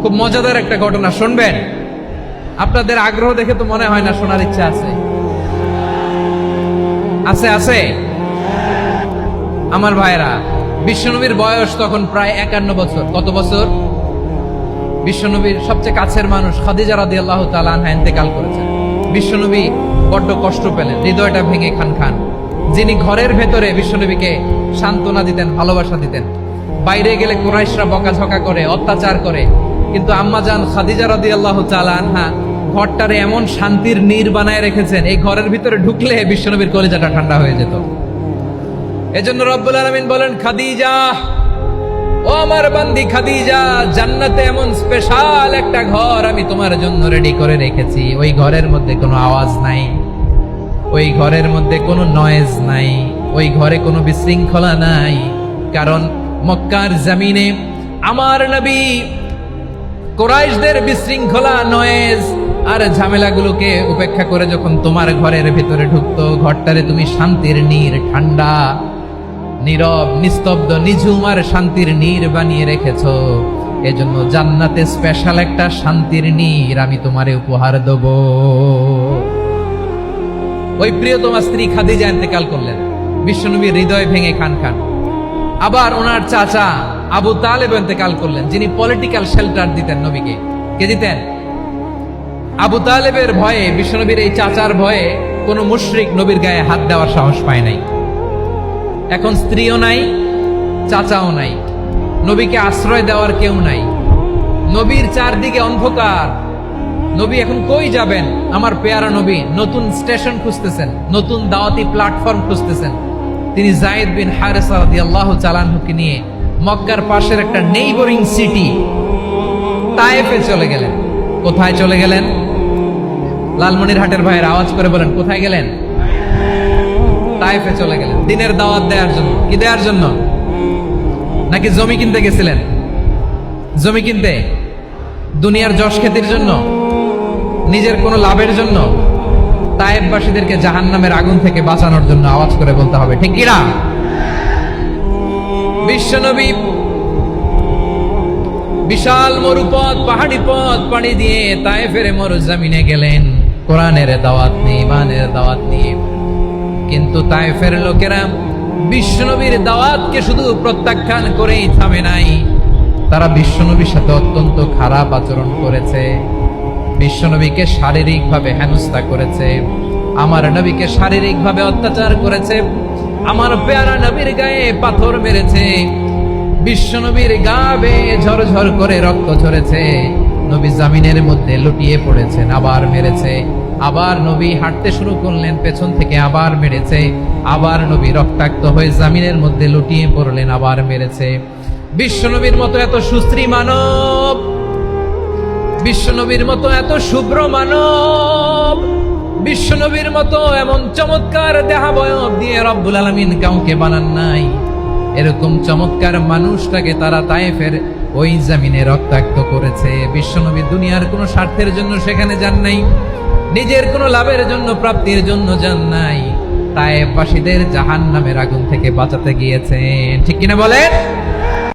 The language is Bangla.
খুব মজাদার একটা ঘটনা শুনবেন। আপনাদের আগ্রহ দেখে তো মনে হয় না শোনার ইচ্ছা আছে। আছে আছে আমার ভাইরা, বিশ্বনবীর বয়স তখন প্রায় 51 বছর। কত বছর? বিশ্বনবীর সবচেয়ে কাছের মানুষ খাদিজা রাদিয়াল্লাহু তাআলা আনহা ইন্তেকাল করেছেন। বিশ্বনবী বড্ড কষ্ট পেলেন, হৃদয়টা ভেঙে খান খান। যিনি ঘরের ভেতরে বিশ্বনবীকে সান্ত্বনা দিতেন, ভালোবাসা দিতেন, বাইরে গেলে কুরাইশরা বকাঝকা করে, অত্যাচার করে, কিন্তু আম্মাজান খাদিজা রাদিয়াল্লাহু তাআলা আনহা ঘরটারে এমন শান্তির নীড় বানায় রেখেছেন, এই ঘরের ভিতরে ঢুকলে বিশ্বনবীর কলিজাটা ঠান্ডা হয়ে যেত। এজন্য রব্বুল আলামিন বলেন, খাদিজা, ও আমার বান্দি খাদিজা, জান্নাতে এমন স্পেশাল একটা ঘর আমি তোমার জন্য রেডি করে রেখেছি। ওই ঘরের মধ্যে কোনো আওয়াজ নাই, ওই ঘরের মধ্যে কোনো নয়েজ নাই, ওই ঘরে কোনো বিশৃঙ্খলা নাই। কারণ মক্কার জমিনে আমার নবী কুরাইশদের বিশৃঙ্খলা, নয়েজ আর ঝামেলাগুলোকে উপেক্ষা করে যখন তোমার ঘরের ভিতরে ঢুকতো, ঘরটারে তুমি শান্তির নীড়, ঠান্ডা, নীরব, নিস্তব্ধ, নিঝুম আর শান্তির নীড় বানিয়ে রেখেছ। এজন্য জান্নাতে স্পেশাল একটা শান্তির নীড় আমি তোমারে উপহার দেব। ওই প্রিয়তমা স্ত্রী খাদিজা ইন্তেকাল করলেন, বিশ্বনবীর হৃদয় ভেঙে খান খান। আবার ওনার চাচা আবু তালেব ইন্তেকাল করলেন, যিনি পলিটিক্যাল শেল্টার দিতেন নবীকে। কে দিতেন? আবু তালেবের ভয়ে, বিশ্বনবীর এই চাচার ভয়ে কোন মুশরিক নবীর গায়ে হাত দেওয়ার সাহস পায় নাই। এখন স্ত্রীও নাই, চাচাও নাই, নবীকে আশ্রয় দেওয়ার কেউ নাই। নবীর চারদিকে অন্ধকার। নবী এখন কই যাবেন? আমার পেয়ারা নবী নতুন স্টেশন খুঁজতেছেন, নতুন দাওয়াতি প্ল্যাটফর্ম খুঁজতেছেন। তিনি যায়েদ বিন হারেসা রাদিয়াল্লাহু তাআলা আনহুকে নিয়ে মক্কার পাশের একটা নেইবরিং সিটি তায়েফে চলে গেলেন। কোথায় চলে গেলেন? লালমনিরহাটের ভাইয়ের আওয়াজ করে বলেন, কোথায় গেলেন? তায়েফে চলে গেলেন দিনের দাওয়াত দেওয়ার জন্য। কি দেওয়ার জন্য? নাকি জমি কিনতে গেছিলেন? জমি কিনতে? দুনিয়ার যশ খ্যাতির জন্য? নিজের কোনো লাভের জন্য? তায়েফবাসীদেরকে জাহান্নামের আগুন থেকে বাঁচানোর জন্য। আওয়াজ করে বলতে হবে, ঠিক কিনা? বিশ্বনবী বিশাল মরুপথ, পাহাড়ি পথ পাড়ি দিয়ে তায়েফের মরুজমিনে গেলেন কোরআনের দাওয়াত নিয়ে, ইমানের দাওয়াত নিয়ে। কিন্তু তায়েফের লোকেরা বিশ্বনবীর দাওয়াতকে শুধু প্রত্যাখ্যান করেই থামে নাই, তারা বিশ্বনবীর সাথে অত্যন্ত খারাপ আচরণ করেছে। বিশ্বনবীকে শারীরিকভাবে হেনস্থা করেছে, আমার নবীকে শারীরিকভাবে অত্যাচার করেছে, আমার পেয়ারা নবীর গায়ে পাথর মেরেছে, বিশ্বনবীর গা বেয়ে ঝরঝর করে রক্ত ঝরেছে, নবী জামিনের মধ্যে লুটিয়ে পড়েছেন, আবার মেরেছে, আবার নবী হাঁটতে শুরু করলেন, পেছন থেকে আবার মেরেছে, আবার নবী রক্তাক্ত হয়ে জামিনের মধ্যে লুটিয়ে পড়লেন, আবার মেরেছে। বিশ্বনবীর মতো এত সুশ্রী মানব, বিশ্বনবীর মতো এত শুভ্র মানব, বিশ্বনবীর মতো এমন চমৎকার দেহাবয়ব দিয়ে রব্বুল আলামিন কাউকে বানান নাই। এরকম চমৎকার মানুষটাকে তারা তায়েফের ওই জমিনে রক্তাক্ত করেছে। বিশ্বনবী দুনিয়ার কোনো স্বার্থের জন্য সেখানে যান নাই, নিজের কোনো লাভের জন্য, প্রাপ্তির জন্য যান নাই, তায়েফবাসীদের জাহান্নামের আগুন থেকে বাঁচাতে গিয়েছেন। ঠিক কিনা বলেন?